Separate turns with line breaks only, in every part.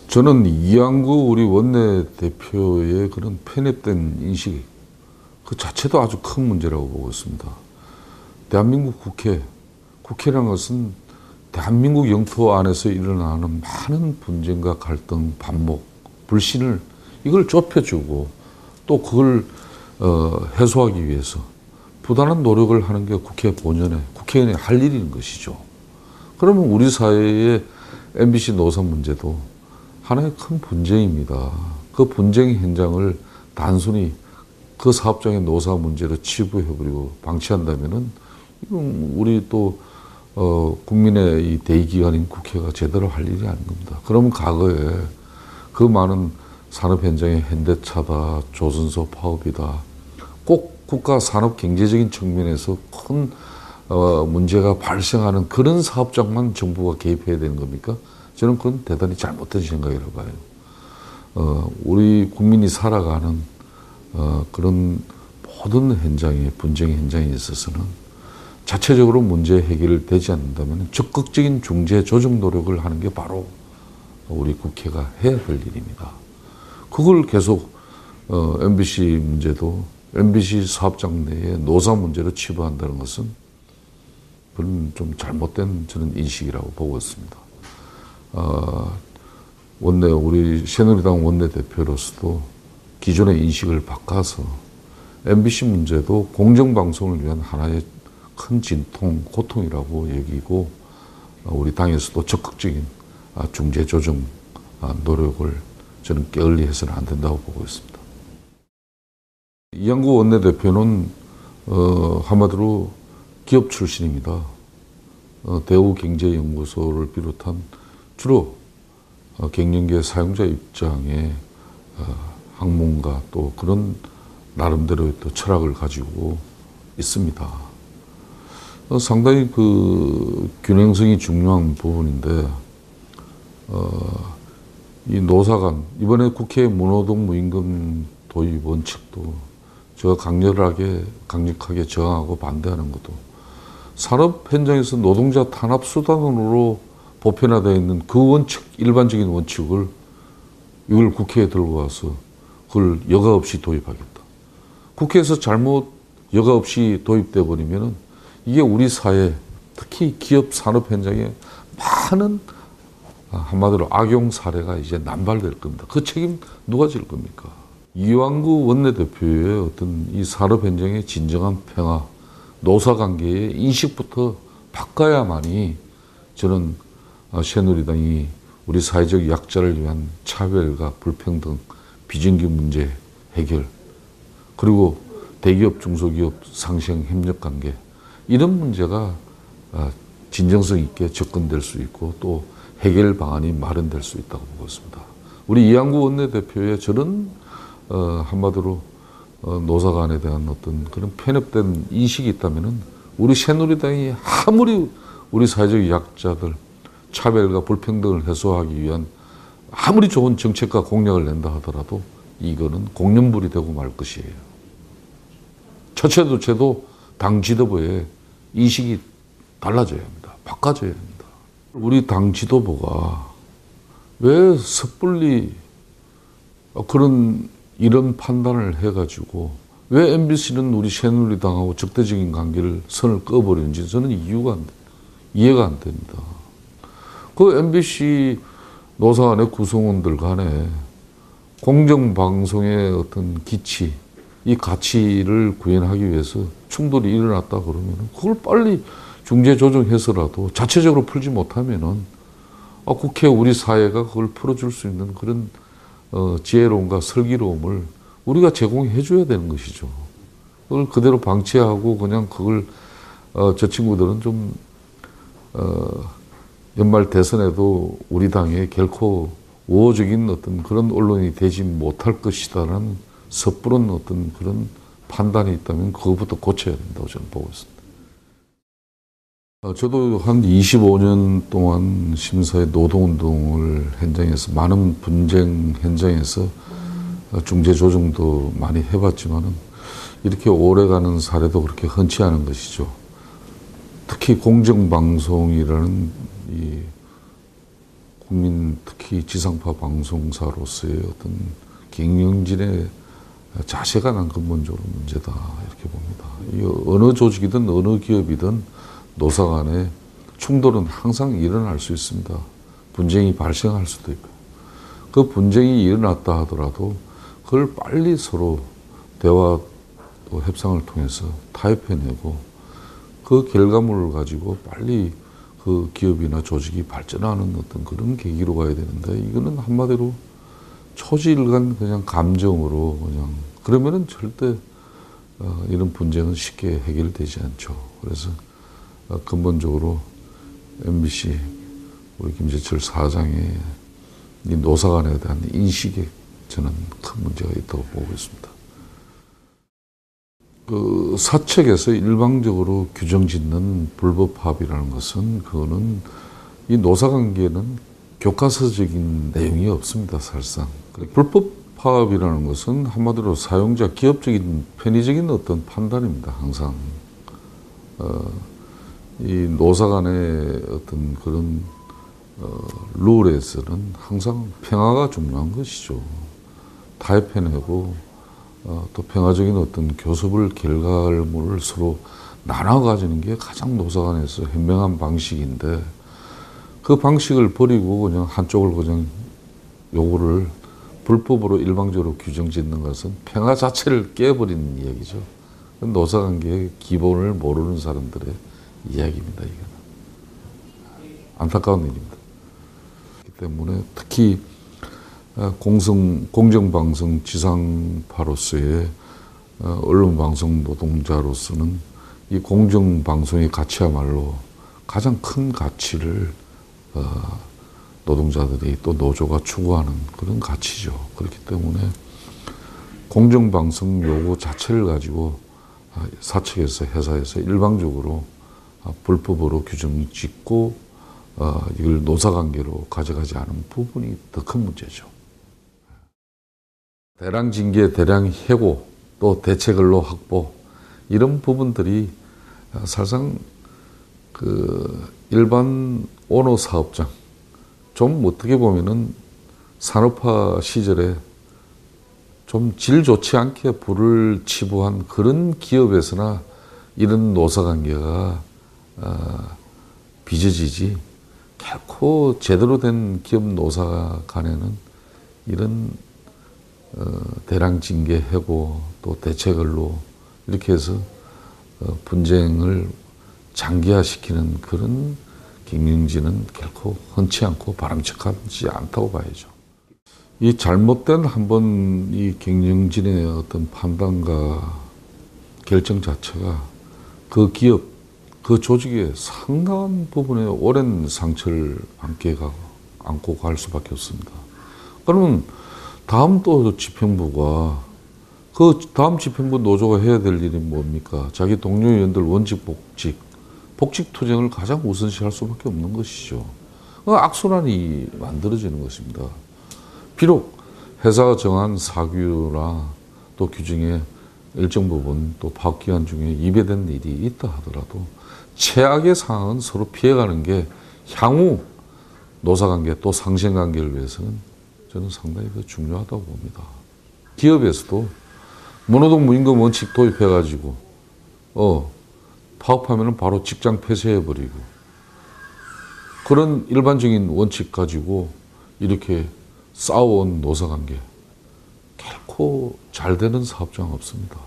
저는 이양구 우리 원내대표의 그런 편협된 인식 그 자체도 아주 큰 문제라고 보고 있습니다. 대한민국 국회라는 것은 대한민국 영토 안에서 일어나는 많은 분쟁과 갈등, 반목, 불신을 이걸 좁혀주고 또 그걸 해소하기 위해서 부단한 노력을 하는 게 국회의원이 할 일인 것이죠. 그러면 우리 사회의 MBC 노사 문제도 하나의 큰 분쟁입니다. 그 분쟁 현장을 단순히 그 사업장의 노사 문제로 치부해버리고 방치한다면은 이건 우리 또 국민의 이 대의기관인 국회가 제대로 할 일이 아닌 겁니다. 그러면 과거에 그 많은 산업 현장의 현대차다, 조선소 파업이다, 꼭 국가 산업 경제적인 측면에서 큰 문제가 발생하는 그런 사업장만 정부가 개입해야 되는 겁니까? 저는 그건 대단히 잘못된 생각이라고 봐요. 우리 국민이 살아가는 그런 모든 현장에, 분쟁 현장에 있어서는 자체적으로 문제 해결되지 않는다면 적극적인 중재 조정 노력을 하는 게 바로 우리 국회가 해야 될 일입니다. 그걸 계속 MBC 문제도 MBC 사업장 내에 노사 문제로 치부한다는 것은 그건 좀 잘못된 저는 인식이라고 보고 있습니다. 우리 새누리당 원내대표로서도 기존의 인식을 바꿔서 MBC 문제도 공정방송을 위한 하나의 큰 진통, 고통이라고 여기고 우리 당에서도 적극적인 중재 조정 노력을 저는 게을리 해서는 안 된다고 보고 있습니다. 이양구 원내대표는 한마디로 기업 출신입니다. 대우경제연구소를 비롯한 주로 갱년기의 사용자 입장에 학문가 또 그런 나름대로의 또 철학을 가지고 있습니다. 상당히 그 균형성이 중요한 부분인데 이 노사간 이번에 국회 무노동 무임금 도입 원칙도 제가 강력하게 저항하고 반대하는 것도 산업 현장에서 노동자 탄압 수단으로 보편화되어 있는 그 원칙, 일반적인 원칙을 이걸 국회에 들고 와서 그걸 여과 없이 도입하겠다. 국회에서 잘못 여과 없이 도입돼 버리면은 이게 우리 사회, 특히 기업 산업 현장에 많은 한마디로 악용 사례가 이제 남발될 겁니다. 그 책임 누가 질 겁니까? 이양구 원내대표의 어떤 이 산업 현장의 진정한 평화, 노사관계의 인식부터 바꿔야만이 저는 새누리당이 우리 사회적 약자를 위한 차별과 불평등, 비정규 문제 해결, 그리고 대기업, 중소기업 상생 협력관계 이런 문제가 진정성 있게 접근될 수 있고 또 해결 방안이 마련될 수 있다고 보고 있습니다. 우리 이양구 원내대표의 저런 한마디로 노사간에 대한 어떤 그런 편협된 인식이 있다면은 우리 새누리당이 아무리 우리 사회적 약자들 차별과 불평등을 해소하기 위한 아무리 좋은 정책과 공약을 낸다 하더라도 이거는 공연불이 되고 말 것이에요. 첫째도 당 지도부의 인식이 달라져야 합니다. 바꿔져야 합니다. 우리 당 지도부가 왜 섣불리 이런 판단을 해가지고 왜 MBC는 우리 새누리당하고 적대적인 관계를 선을 꺼버리는지 저는 이해가 안 됩니다. 그 MBC 노사간의 구성원들 간에 공정방송의 어떤 기치, 이 가치를 구현하기 위해서 충돌이 일어났다 그러면 그걸 빨리 중재 조정해서라도 자체적으로 풀지 못하면은 국회 우리 사회가 그걸 풀어줄 수 있는 그런 지혜로움과 슬기로움을 우리가 제공해 줘야 되는 것이죠. 그걸 그대로 방치하고 그냥 그걸 저 친구들은 좀 연말 대선에도 우리 당에 결코 우호적인 어떤 그런 언론이 되지 못할 것이다라는 섣부른 어떤 그런 판단이 있다면 그것부터 고쳐야 된다고 저는 보고 있습니다. 저도 한 25년 동안 심사의 노동운동을 현장에서 많은 분쟁 현장에서 중재 조정도 많이 해봤지만은 이렇게 오래가는 사례도 그렇게 흔치 않은 것이죠. 특히 공정방송이라는 이 국민 특히 특히 지상파 방송사로서의 어떤 경영진의 자세가 난 근본적으로 문제다 이렇게 봅니다. 이 어느 조직이든 어느 기업이든 노사 간의 충돌은 항상 일어날 수 있습니다. 분쟁이 발생할 수도 있고 그 분쟁이 일어났다 하더라도 그걸 빨리 서로 대화 또 협상을 통해서 타협해내고 그 결과물을 가지고 빨리 그 기업이나 조직이 발전하는 어떤 그런 계기로 가야 되는데 이거는 한마디로 초지일간 그냥 감정으로 그냥 그러면은 절대 이런 분쟁은 쉽게 해결되지 않죠. 그래서 근본적으로 MBC 우리 김재철 사장의 이 노사간에 대한 인식에 저는 큰 문제가 있다고 보고 있습니다. 그 사측에서 일방적으로 규정짓는 불법 파업이라는 것은 그거는 이 노사관계는 교과서적인 내용이 없습니다. 사실상 불법 파업이라는 것은 한마디로 사용자 기업적인 편의적인 어떤 판단입니다. 항상 이 노사간의 어떤 그런 룰에서는 항상 평화가 중요한 것이죠. 타협해내고 또 평화적인 어떤 교섭을 결과물을 서로 나눠 가지는 게 가장 노사간에서 현명한 방식인데 그 방식을 버리고 그냥 한쪽을 그냥 요구를 불법으로 일방적으로 규정 짓는 것은 평화 자체를 깨버리는 이야기죠. 노사관계의 기본을 모르는 사람들의 이야기입니다. 이거는 안타까운 일입니다. 그렇기 때문에 특히 공정방송 지상파로서의 언론방송 노동자로서는 이 공정방송의 가치야말로 가장 큰 가치를 노동자들이 또 노조가 추구하는 그런 가치죠. 그렇기 때문에 공정방송 요구 자체를 가지고 사측에서 회사에서 일방적으로 불법으로 규정 짓고 이걸 노사관계로 가져가지 않은 부분이 더 큰 문제죠. 대량 징계, 대량 해고, 또 대체근로 확보 이런 부분들이 사실상 그 일반 오너 사업장 좀 어떻게 보면은 산업화 시절에 좀 질 좋지 않게 불을 치부한 그런 기업에서나 이런 노사관계가 빚어지지 결코 제대로 된 기업 노사 간에는 이런 대량 징계 해고 또 대체근로 이렇게 해서 분쟁을 장기화시키는 그런 경영진은 결코 흔치 않고 바람직하지 않다고 봐야죠. 이 잘못된 한번 이 경영진의 어떤 판단과 결정 자체가 그 기업, 그 조직에 상당한 부분에 오랜 상처를 안고 갈 수밖에 없습니다. 그러면 다음 또 집행부가 그 다음 집행부 노조가 해야 될 일이 뭡니까? 자기 동료 의원들 원직 복직 투쟁을 가장 우선시할 수밖에 없는 것이죠. 악순환이 만들어지는 것입니다. 비록 회사가 정한 사규나 또 규정에 일정 부분 또 파업기간 중에 위배된 일이 있다 하더라도 최악의 상황은 서로 피해가는 게 향후 노사관계 또 상생관계를 위해서는 저는 상당히 중요하다고 봅니다. 기업에서도 무노동 무임금 원칙 도입해가지고 파업하면 바로 직장 폐쇄해버리고 그런 일반적인 원칙 가지고 이렇게 싸워온 노사관계 결코 잘 되는 사업장 없습니다.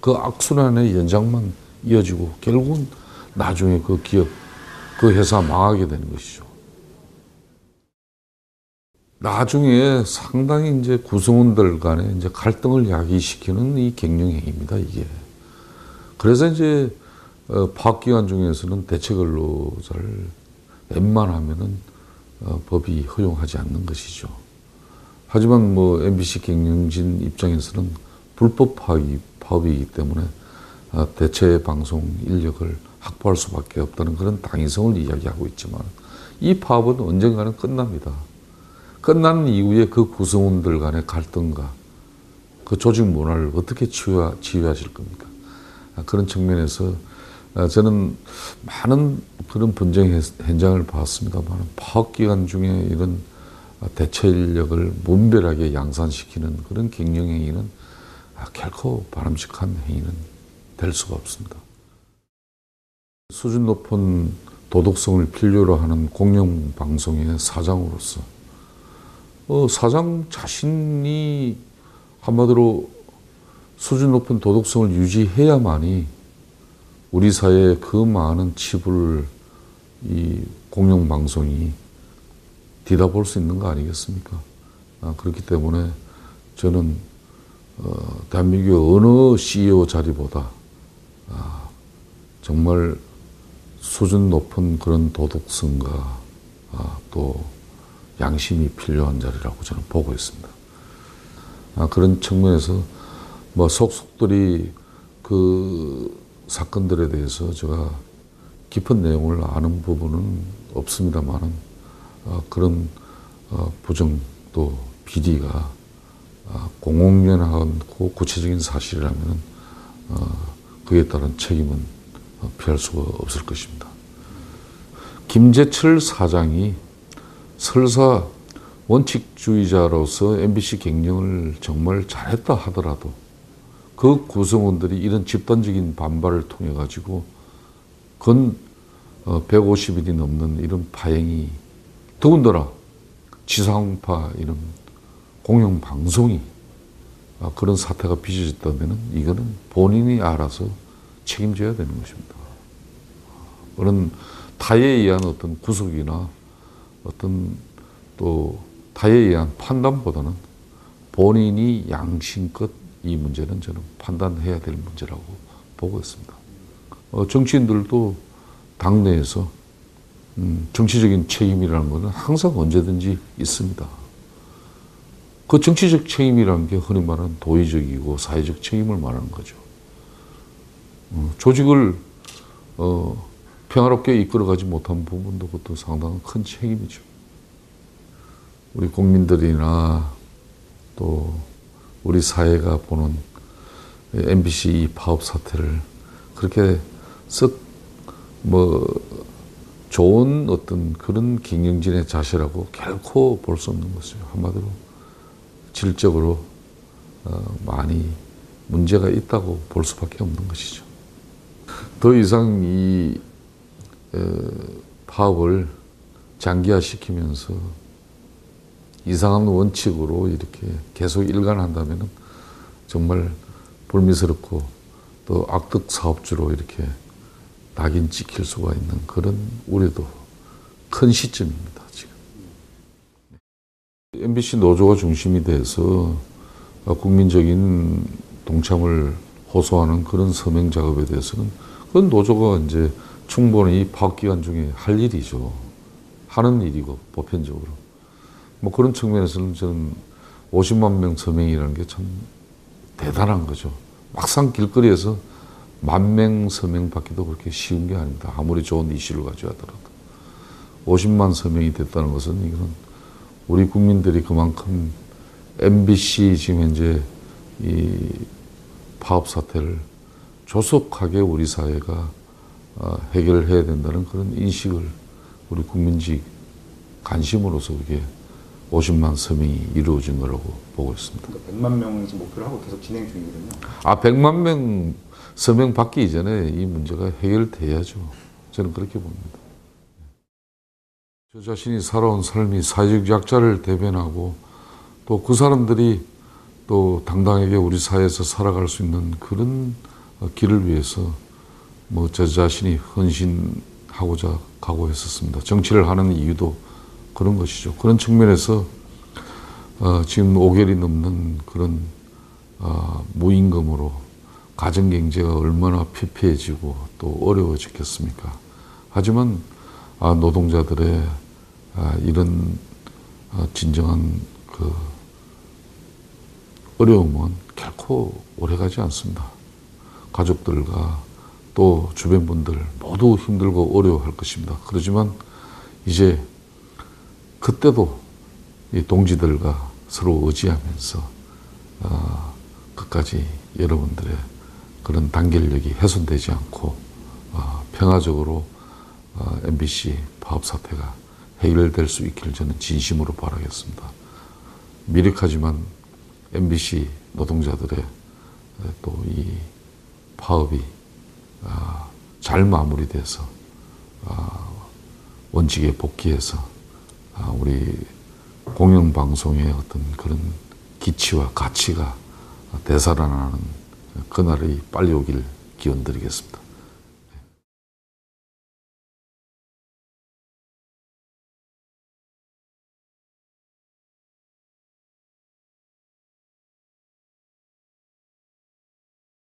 그 악순환의 연장만 이어지고 결국은 나중에 그 기업, 그 회사 망하게 되는 것이죠. 나중에 상당히 이제 구성원들 간에 이제 갈등을 야기시키는 이 경영행위입니다, 이게. 그래서 이제 파업기간 중에서는 대체근로자를 웬만하면은 법이 허용하지 않는 것이죠. 하지만 뭐 MBC 경영진 입장에서는 불법 파업이기 때문에 대체 방송 인력을 확보할 수밖에 없다는 그런 당위성을 이야기하고 있지만 이 파업은 언젠가는 끝납니다. 끝난 이후에 그 구성원들 간의 갈등과 그 조직 문화를 어떻게 치유하실 겁니까? 그런 측면에서 저는 많은 그런 분쟁 현장을 봤습니다만 파업 기간 중에 이런 대처 인력을 문별하게 양산시키는 그런 경영행위는 결코 바람직한 행위는 될 수가 없습니다. 수준 높은 도덕성을 필요로 하는 공영방송의 사장으로서 사장 자신이 한마디로 수준 높은 도덕성을 유지해야만이 우리 사회의 그 많은 치부를 이 공영방송이 뒤다볼 수 있는 거 아니겠습니까? 그렇기 때문에 저는 대한민국의 어느 CEO 자리보다 정말 수준 높은 그런 도덕성과 또 양심이 필요한 자리라고 저는 보고 있습니다. 그런 측면에서 뭐 속속들이 그 사건들에 대해서 제가 깊은 내용을 아는 부분은 없습니다만은 그런 부정 또 비리가 공공연하고 구체적인 사실이라면 그에 따른 책임은 피할 수가 없을 것입니다. 김재철 사장이 설사 원칙주의자로서 MBC 경영을 정말 잘했다 하더라도 그 구성원들이 이런 집단적인 반발을 통해 가지고 건 150일이 넘는 이런 파행이 더군다나 지상파 이런 공영방송이 그런 사태가 빚어졌다면 이거는 본인이 알아서 책임져야 되는 것입니다. 그런 타에 의한 어떤 구속이나 어떤 또 타에 의한 판단보다는 본인이 양심껏 이 문제는 저는 판단해야 될 문제라고 보고 있습니다. 정치인들도 당내에서 정치적인 책임이라는 것은 항상 언제든지 있습니다. 그 정치적 책임이라는 게 흔히 말하는 도의적이고 사회적 책임을 말하는 거죠. 조직을 평화롭게 이끌어가지 못한 부분도 그것도 상당한 큰 책임이죠. 우리 국민들이나 또 우리 사회가 보는 MBC 파업 사태를 그렇게 썩 좋은 어떤 그런 경영진의 자세라고 결코 볼 수 없는 것이죠. 한마디로 질적으로 많이 문제가 있다고 볼 수밖에 없는 것이죠. 더 이상 이 파업을 장기화시키면서 이상한 원칙으로 이렇게 계속 일관한다면 정말 불미스럽고 또 악덕 사업주로 이렇게 낙인 찍힐 수가 있는 그런 우려도 큰 시점입니다, 지금. MBC 노조가 중심이 돼서 국민적인 동참을 호소하는 그런 서명 작업에 대해서는 그건 노조가 이제 충분히 파업 기간 중에 할 일이죠. 하는 일이고, 보편적으로. 그런 측면에서는 저는 50만 명 서명이라는 게 참 대단한 거죠. 막상 길거리에서 10,000명 서명 받기도 그렇게 쉬운 게 아닙니다. 아무리 좋은 이슈를 가지고 하더라도. 50만 서명이 됐다는 것은 이거는 우리 국민들이 그만큼 MBC 지금 현재 이 파업 사태를 조속하게 우리 사회가 해결해야 된다는 그런 인식을 우리 국민적 관심으로서 그게 50만 서명이 이루어진 거라고 보고 있습니다.
그러니까 100만 명을 목표로 하고 계속 진행 중이거든요.
100만 명 서명 받기 이전에 이 문제가 해결돼야죠. 저는 그렇게 봅니다. 저 자신이 살아온 삶이 사회적 약자를 대변하고 또 그 사람들이 또 당당하게 우리 사회에서 살아갈 수 있는 그런 길을 위해서 저 자신이 헌신하고자 각오했었습니다. 정치를 하는 이유도 그런 것이죠. 그런 측면에서 지금 5개월이 넘는 그런 무임금으로 가정경제가 얼마나 피폐해지고 또 어려워졌겠습니까? 하지만 노동자들의 이런 진정한 그 어려움은 결코 오래가지 않습니다. 가족들과 또 주변 분들 모두 힘들고 어려워할 것입니다. 그렇지만 이제 그때도 이 동지들과 서로 의지하면서 끝까지 여러분들의 그런 단결력이 훼손되지 않고 평화적으로 MBC 파업 사태가 해결될 수 있기를 저는 진심으로 바라겠습니다. 미력하지만 MBC 노동자들의 또 이 파업이 잘 마무리돼서 원칙에 복귀해서 우리 공영방송의 어떤 그런 기치와 가치가 되살아나는 그날이 빨리 오길 기원드리겠습니다.